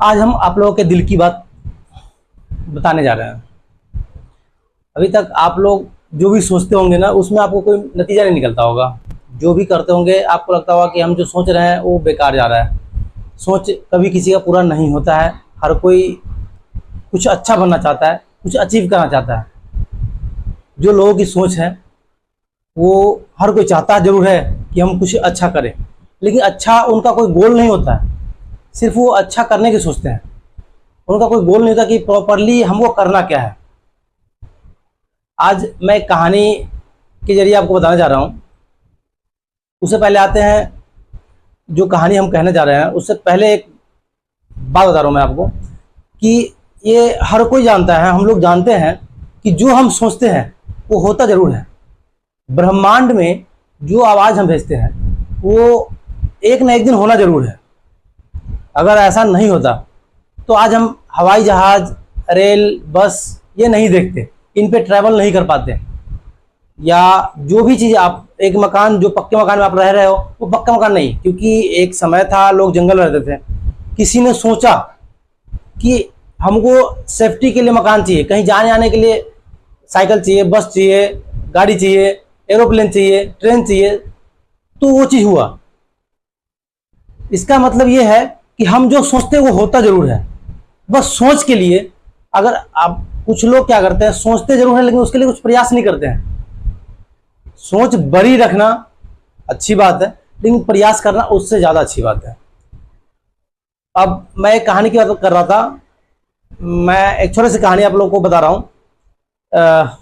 आज हम आप लोगों के दिल की बात बताने जा रहे हैं। अभी तक आप लोग जो भी सोचते होंगे ना, उसमें आपको कोई नतीजा नहीं निकलता होगा। जो भी करते होंगे आपको लगता होगा कि हम जो सोच रहे हैं वो बेकार जा रहा है। सोच कभी किसी का पूरा नहीं होता है। हर कोई कुछ अच्छा बनना चाहता है, कुछ अचीव करना चाहता है। जो लोगों की सोच है वो हर कोई चाहता जरूर है कि हम कुछ अच्छा करें, लेकिन अच्छा उनका कोई गोल नहीं होता है। सिर्फ वो अच्छा करने की सोचते हैं, उनका कोई गोल नहीं होता कि प्रॉपरली हमको करना क्या है। आज मैं एक कहानी के जरिए आपको बताने जा रहा हूँ। उससे पहले आते हैं, जो कहानी हम कहने जा रहे हैं उससे पहले एक बात बता रहा हूँ मैं आपको कि ये हर कोई जानता है, हम लोग जानते हैं कि जो हम सोचते हैं वो होता जरूर है। ब्रह्मांड में जो आवाज़ हम भेजते हैं वो एक न एक दिन होना जरूर है। अगर ऐसा नहीं होता तो आज हम हवाई जहाज, रेल, बस ये नहीं देखते, इन पे ट्रैवल नहीं कर पाते। या जो भी चीज़, आप एक मकान, जो पक्के मकान में आप रह रहे हो वो पक्का मकान नहीं, क्योंकि एक समय था लोग जंगल में रहते थे। किसी ने सोचा कि हमको सेफ्टी के लिए मकान चाहिए, कहीं जाने आने के लिए साइकिल चाहिए, बस चाहिए, गाड़ी चाहिए, एरोप्लेन चाहिए, ट्रेन चाहिए, तो वो चीज़ हुआ। इसका मतलब ये है कि हम जो सोचते हैं वो होता जरूर है। बस सोच के लिए, अगर आप, कुछ लोग क्या करते हैं, सोचते जरूर है लेकिन उसके लिए कुछ प्रयास नहीं करते हैं। सोच बड़ी रखना अच्छी बात है, लेकिन प्रयास करना उससे ज़्यादा अच्छी बात है। अब मैं एक कहानी की बात कर रहा था। मैं एक छोटी सी कहानी आप लोगों को बता रहा हूँ।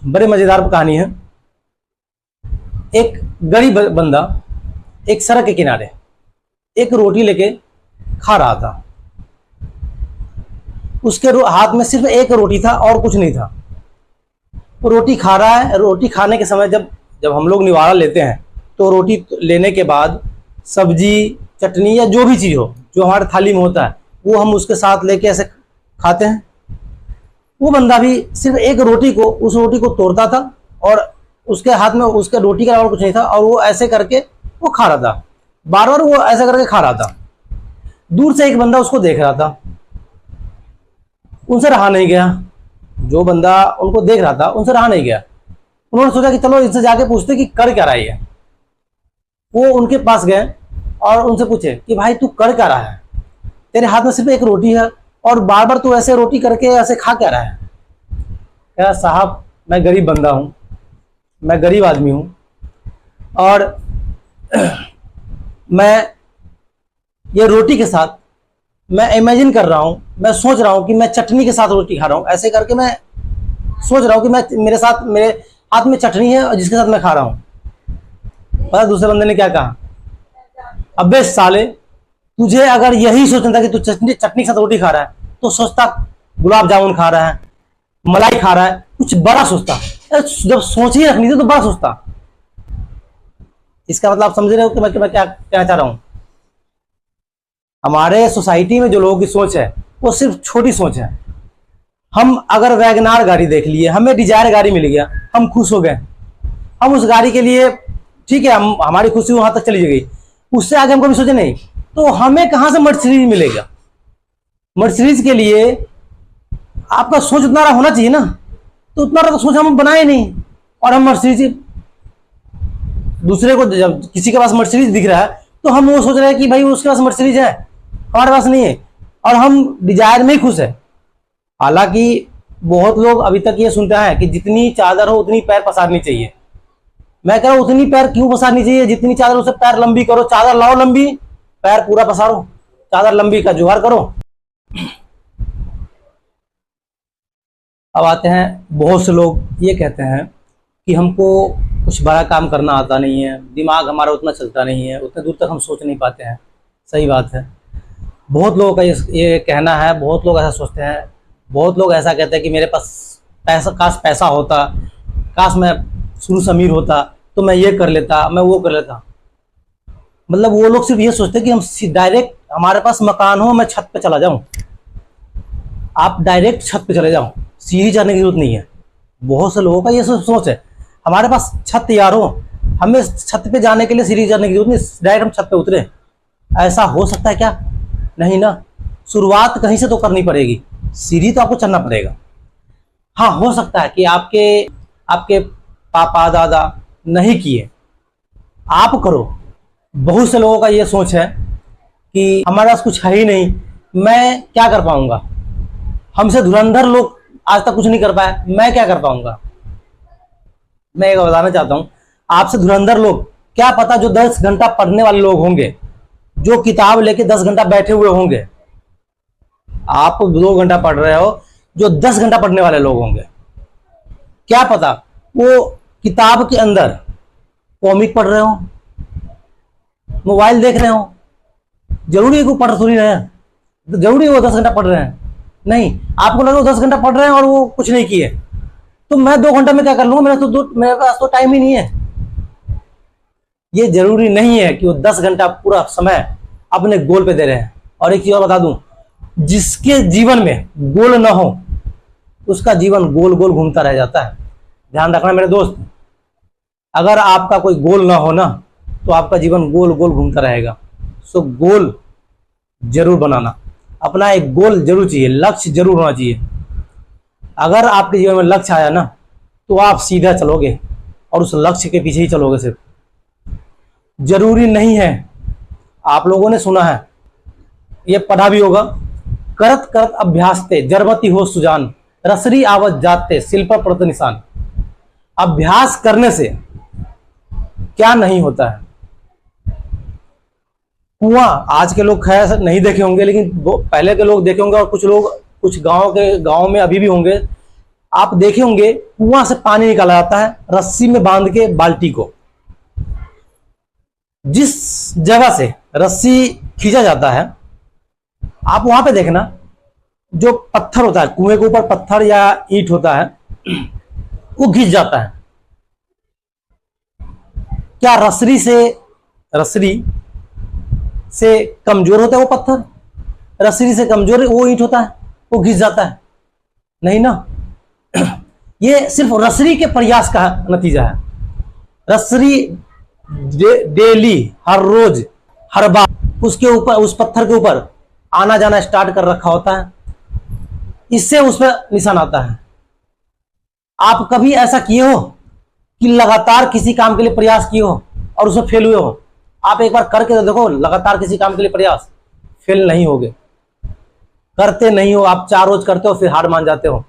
बड़े मज़ेदार कहानी है। एक गरीब बंदा एक सड़क के किनारे एक रोटी लेके खा रहा था। उसके हाथ में सिर्फ एक रोटी था और कुछ नहीं था। वो रोटी खा रहा है। रोटी खाने के समय जब हम लोग निवाला लेते हैं तो रोटी लेने के बाद सब्जी, चटनी या जो भी चीज़ हो जो हमारे थाली में होता है वो हम उसके साथ लेके ऐसे खाते हैं। वो बंदा भी सिर्फ एक रोटी को, उस रोटी को तोड़ता था और उसके हाथ में उसके रोटी का और कुछ नहीं था और वो ऐसे करके वो खा रहा था। बार बार वो ऐसा करके खा रहा था। दूर से एक बंदा उसको देख रहा था, उनसे रहा नहीं गया। जो बंदा उनको देख रहा था उनसे रहा नहीं गया। उन्होंने सोचा कि चलो इनसे जाके पूछते कि कर क्या रहा है। वो उनके पास गए और उनसे पूछे कि भाई तू कर क्या रहा है, तेरे हाथ में सिर्फ एक रोटी है और बार बार तू ऐसे रोटी करके ऐसे खा क्या रहा है। कहा साहब मैं गरीब बंदा हूँ, मैं गरीब आदमी हूँ और मैं ये रोटी के साथ मैं इमेजिन कर रहा हूँ, मैं सोच रहा हूँ कि मैं चटनी के साथ रोटी खा रहा हूँ। ऐसे करके मैं सोच रहा हूँ कि मैं मेरे हाथ में चटनी है और जिसके साथ मैं खा रहा हूँ। पता दूसरे बंदे ने क्या कहा, अबे साले तुझे अगर यही सोचना था कि तू चटनी के साथ रोटी खा रहा है तो सोचता गुलाब जामुन खा रहा है, मलाई खा रहा है, कुछ बड़ा सोचता। जब सोच ही रखनी थी तो बड़ा सोचता। इसका मतलब आप समझ रहे हो कि मैं क्या कहना चाह रहा हूं। हमारे सोसाइटी में जो लोगों की सोच है वो सिर्फ छोटी सोच है। हम अगर वैगनार गाड़ी देख लिए, हमें डिजायर गाड़ी मिल गया, हम खुश हो गए। हम उस गाड़ी के लिए, ठीक है, हमारी खुशी वहां तक चली गई, उससे आगे हम कभी सोचे नहीं। तो हमें कहां से मर्सिडीज मिलेगा। मर्सिडीज के लिए आपका सोच उतना रहा होना चाहिए ना, तो उतना रहा तो सोच हम बनाए नहीं। और हम मर्सिडीज, दूसरे को जब किसी के पास मर्सिडीज दिख रहा है तो हम वो सोच रहे हैं कि भाई उसके पास मर्सिडीज है, हमारे पास नहीं है, और हम डिजायर में ही खुश है। हालांकि बहुत लोग अभी तक ये सुनते हैं कि जितनी चादर हो उतनी पैर पसारनी चाहिए। मैं कह रहा हूं उतनी पैर क्यों पसारनी चाहिए, जितनी चादर उससे पैर लंबी करो। चादर लाओ लंबी, पैर पूरा पसारो, चादर लंबी का जुगाड़ करो। अब आते हैं, बहुत से लोग ये कहते हैं कि हमको कुछ बड़ा काम करना आता नहीं है, दिमाग हमारा उतना चलता नहीं है, उतने दूर तक हम सोच नहीं पाते हैं। सही बात है, बहुत लोगों का ये कहना है, बहुत लोग ऐसा सोचते हैं। बहुत लोग ऐसा कहते हैं कि मेरे पास पैसा, काश पैसा होता, काश मैं शुरू से अमीर होता तो मैं ये कर लेता, मैं वो कर लेता। मतलब वो लोग सिर्फ ये सोचते हैं कि हम डायरेक्ट, हमारे पास मकान हो, मैं छत पे चला जाऊं। आप डायरेक्ट छत पे चले जाओ, सीढ़ी चढ़ने की जरूरत नहीं है। बहुत से लोगों का ये सोच है, हमारे पास छत तैयार हो, हमें छत पे जाने के लिए सीढ़ी चढ़ने की जरूरत नहीं, डायरेक्ट हम छत पे उतरे। ऐसा हो सकता है क्या? नहीं ना। शुरुआत कहीं से तो करनी पड़ेगी, सीढ़ी तो आपको चढ़ना पड़ेगा। हाँ, हो सकता है कि आपके आपके पापा दादा नहीं किए, आप करो। बहुत से लोगों का ये सोच है कि हमारे पास कुछ है ही नहीं, मैं क्या कर पाऊंगा, हमसे धुरंधर लोग आज तक कुछ नहीं कर पाए, मैं क्या कर पाऊंगा। मैं एक बताना चाहता हूं, आपसे धुरंधर लोग, क्या पता जो 10 घंटा पढ़ने वाले लोग होंगे, जो किताब लेके 10 घंटा बैठे हुए होंगे, आप 2 घंटा पढ़ रहे हो, जो 10 घंटा पढ़ने वाले लोग होंगे, क्या पता वो किताब के अंदर कॉमिक पढ़ रहे हो, मोबाइल देख रहे हो। जरूरी है कि वो पढ़ थोड़ी रहे हैं, जरूरी है वो 10 घंटा पढ़ रहे हैं? नहीं। आपको लग रहा है 10 घंटा पढ़ रहे हैं और वो कुछ नहीं किए, तो मैं 2 घंटा में क्या कर लूंगा, मेरे पास तो टाइम ही नहीं है। ये जरूरी नहीं है कि वो 10 घंटा पूरा समय अपने गोल पे दे रहे हैं। और एक चीज और बता दूं, जिसके जीवन में गोल ना हो उसका जीवन गोल गोल घूमता रह जाता है। ध्यान रखना मेरे दोस्त, अगर आपका कोई गोल ना हो ना, तो आपका जीवन गोल गोल घूमता रहेगा। सो गोल जरूर बनाना, अपना एक गोल जरूर चाहिए, लक्ष्य जरूर होना चाहिए। अगर आपके जीवन में लक्ष्य आया ना, तो आप सीधा चलोगे और उस लक्ष्य के पीछे ही चलोगे। सिर्फ जरूरी नहीं है, आप लोगों ने सुना है, ये पढ़ा भी होगा, करत करत अभ्यासते जरमति हो सुजान, रसरी आवत जाते शिल्प प्रत निशान। अभ्यास करने से क्या नहीं होता है। कुआं आज के लोग खैर नहीं देखे होंगे, लेकिन पहले के लोग देखे होंगे, और कुछ लोग कुछ गांव में अभी भी होंगे। आप देखे होंगे कुआं से पानी निकाला जाता है रस्सी में बांध के बाल्टी को। जिस जगह से रस्सी खींचा जाता है, आप वहां पे देखना, जो पत्थर होता है, कुएं के ऊपर पत्थर या ईंट होता है, वो घिस जाता है। क्या रसरी से कमजोर होता है वो पत्थर? रसरी से कमजोर वो ईंट होता है, वो घिस जाता है? नहीं ना। ये सिर्फ रसरी के प्रयास का नतीजा है। रसरी डेली, हर रोज, हर बार उसके ऊपर, उस पत्थर के ऊपर आना जाना स्टार्ट कर रखा होता है, इससे उस पर निशान आता है। आप कभी ऐसा किए हो कि लगातार किसी काम के लिए प्रयास किए हो और उसमें फेल हुए हो? आप एक बार करके तो देखो, लगातार किसी काम के लिए प्रयास, फेल नहीं होगे। करते नहीं हो आप, 4 रोज करते हो फिर हार मान जाते हो,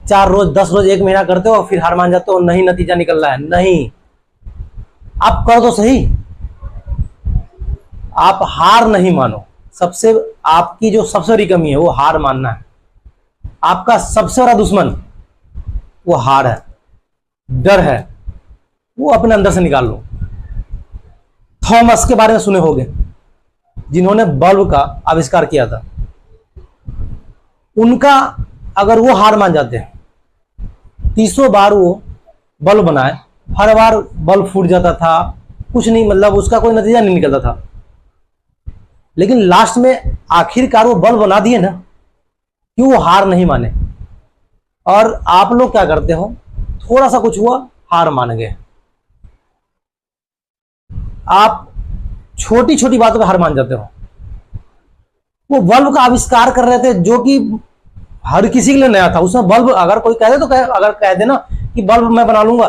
4 रोज, 10 रोज, 1 महीना करते हो फिर हार मान जाते हो, नहीं नतीजा निकल रहा है। नहीं, आप कर दो सही, आप हार नहीं मानो। सबसे आपकी जो सबसे बड़ी कमी है वो हार मानना है। आपका सबसे बड़ा दुश्मन वो हार है, डर है, वो अपने अंदर से निकाल लो। थॉमस के बारे में सुने होंगे, जिन्होंने बल्ब का आविष्कार किया था। उनका अगर वो हार मान जाते हैं, 300 बार वो बल्ब बनाए, हर बार बल्ब फूट जाता था, कुछ नहीं, मतलब उसका कोई नतीजा नहीं निकलता था, लेकिन लास्ट में आखिरकार वो बल्ब बना दिए ना, क्यों? वो हार नहीं माने। और आप लोग क्या करते हो, थोड़ा सा कुछ हुआ, हार मान गए। आप छोटी छोटी बातों पर हार मान जाते हो। वो बल्ब का आविष्कार कर रहे थे जो कि हर किसी के लिए नया था। उसमें बल्ब अगर कोई कह दे, तो अगर कह दे ना कि बल्ब मैं बना लूंगा,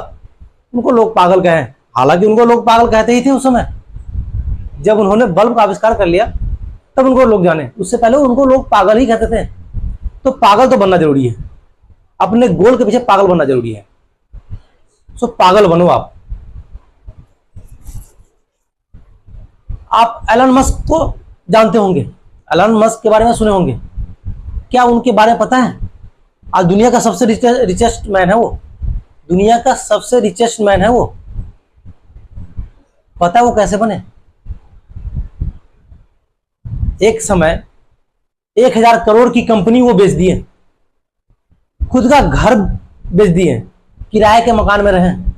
उनको लोग पागल कहें। हालांकि उनको लोग पागल कहते ही थे उस समय। जब उन्होंने बल्ब का आविष्कार कर लिया तब उनको लोग जाने, उससे पहले उनको लोग पागल ही कहते थे। तो पागल तो बनना जरूरी है, अपने गोल के पीछे पागल बनना जरूरी है। सो पागल बनो आप एलन मस्क को जानते होंगे, एलन मस्क के बारे में सुने होंगे। क्या उनके बारे में पता है? आज दुनिया का सबसे रिचेस्ट मैन है वो, दुनिया का सबसे रिचेस्ट मैन है वो। पता है वो कैसे बने? एक समय 1000 करोड़ की कंपनी वो बेच दिए, खुद का घर बेच दिए, किराए के मकान में रहें,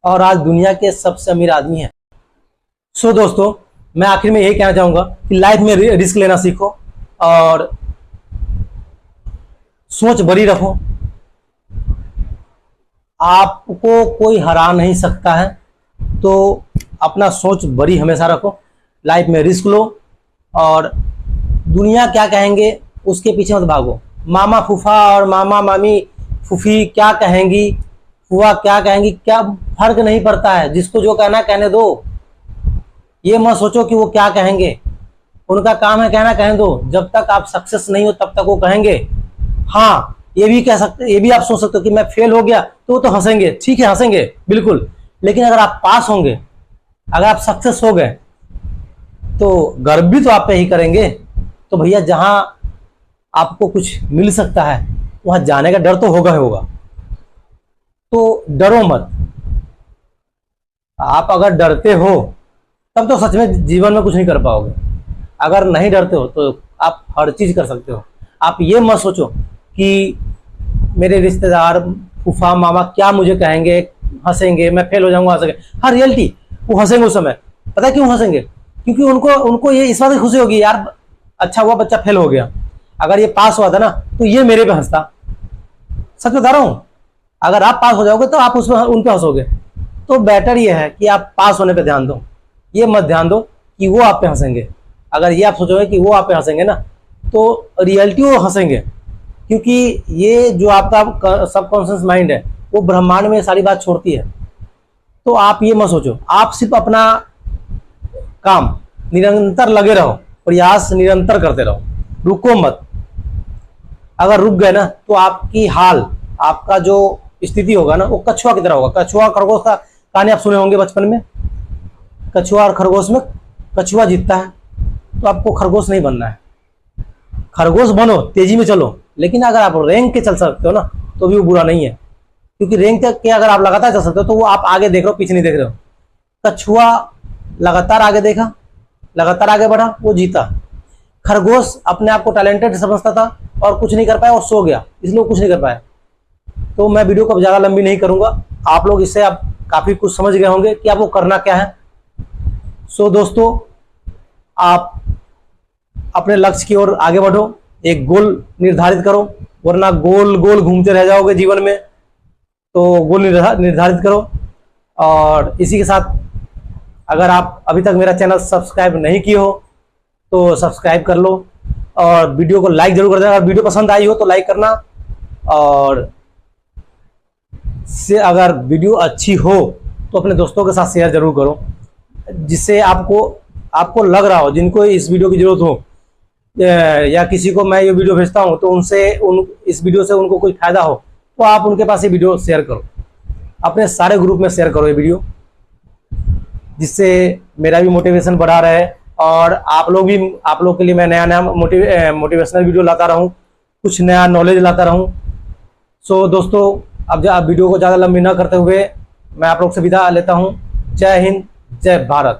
और आज दुनिया के सबसे अमीर आदमी हैं। सो दोस्तों, मैं आखिर में यही कहना चाहूंगा कि लाइफ में रिस्क लेना सीखो और सोच बड़ी रखो। आपको कोई हरा नहीं सकता है, तो अपना सोच बड़ी हमेशा रखो। लाइफ में रिस्क लो, और दुनिया क्या कहेंगे उसके पीछे मत भागो। मामा फूफा और मामा मामी फूफी क्या कहेंगी, फुआ क्या कहेंगी, क्या फर्क नहीं पड़ता है। जिसको जो कहना कहने दो। ये मत सोचो कि वो क्या कहेंगे, उनका काम है कहना, कहने दो। जब तक आप सक्सेस नहीं हो तब तक वो कहेंगे। हाँ, ये भी कह सकते, ये भी आप सोच सकते हो कि मैं फेल हो गया तो वो तो हंसेंगे। ठीक है, हंसेंगे बिल्कुल, लेकिन अगर आप पास होंगे, अगर आप सक्सेस हो गए तो गर्व भी तो आप पे ही करेंगे। तो भैया जहां आपको कुछ मिल सकता है वहां जाने का डर तो होगा ही होगा। तो डरो मत। आप अगर डरते हो तब तो सच में जीवन में कुछ नहीं कर पाओगे। अगर नहीं डरते हो तो आप हर चीज कर सकते हो। आप ये मत सोचो कि मेरे रिश्तेदार फूफा मामा क्या मुझे कहेंगे, हंसेंगे, मैं फेल हो जाऊंगा, हंसेंगे। हाँ, रियलिटी वो हंसेंगे उस समय। पता है क्यों हंसेंगे? क्योंकि उनको ये इस बात की खुशी होगी, यार अच्छा हुआ बच्चा फेल हो गया। अगर ये पास हुआ था ना तो ये मेरे पे हंसता। सच बता रहा हूं, अगर आप पास हो जाओगे तो आप उसमें उन पे हंसोगे। तो बेटर ये है कि आप पास होने पे ध्यान दो, ये मत ध्यान दो कि वो आप पे हंसेंगे। अगर ये आप सोचोगे कि वो आप पे हंसेंगे ना तो रियलिटी वो हंसेंगे। क्योंकि ये जो आपका सबकॉन्शियस माइंड है वो ब्रह्मांड में सारी बात छोड़ती है। तो आप ये मत सोचो, आप सिर्फ अपना काम निरंतर लगे रहो, प्रयास निरंतर करते रहो, रुको मत। अगर रुक गए ना तो आपकी हाल, आपका जो स्थिति होगा ना वो कछुआ की तरह होगा। कछुआ खरगोश का कहानी आप सुने होंगे बचपन में। कछुआ और खरगोश में कछुआ जीतता है। तो आपको खरगोश नहीं बनना है। खरगोश बनो, तेजी में चलो, लेकिन अगर आप रेंग के चल सकते हो ना तो भी वो बुरा नहीं है। क्योंकि रेंग के अगर आप लगातार चल सकते हो तो वो आप आगे देख रहे हो, पीछे नहीं देख रहे हो। कछुआ लगातार आगे देखा, लगातार आगे बढ़ा, वो जीता। खरगोश अपने आप को टैलेंटेड समझता था और कुछ नहीं कर पाया, और सो गया, इसलिए वो कुछ नहीं कर पाया। तो मैं वीडियो को ज्यादा लंबी नहीं करूंगा। आप लोग इससे आप काफी कुछ समझ गए होंगे कि आपको करना क्या है। सो दोस्तों, आप अपने लक्ष्य की ओर आगे बढ़ो, एक गोल निर्धारित करो, वरना गोल गोल घूमते रह जाओगे जीवन में। तो गोल निर्धारित करो। और इसी के साथ अगर आप अभी तक मेरा चैनल सब्सक्राइब नहीं किए हो तो सब्सक्राइब कर लो, और वीडियो को लाइक जरूर कर देना। अगर वीडियो पसंद आई हो तो लाइक करना, और से अगर वीडियो अच्छी हो तो अपने दोस्तों के साथ शेयर जरूर करो, जिससे आपको लग रहा हो जिनको इस वीडियो की जरूरत हो, या किसी को मैं ये वीडियो भेजता हूं तो इस वीडियो से उनको कोई फायदा हो, तो आप उनके पास ये वीडियो शेयर करो, अपने सारे ग्रुप में शेयर करो ये वीडियो, जिससे मेरा भी मोटिवेशन बढ़ा रहे और आप लोग के लिए मैं नया नया मोटिवेशनल वीडियो लाता रहूं, कुछ नया नॉलेज लाता रहूं। सो दोस्तों, अब वीडियो को ज़्यादा लंबी ना करते हुए मैं आप लोग से विदा लेता हूं। जय हिंद, जय भारत।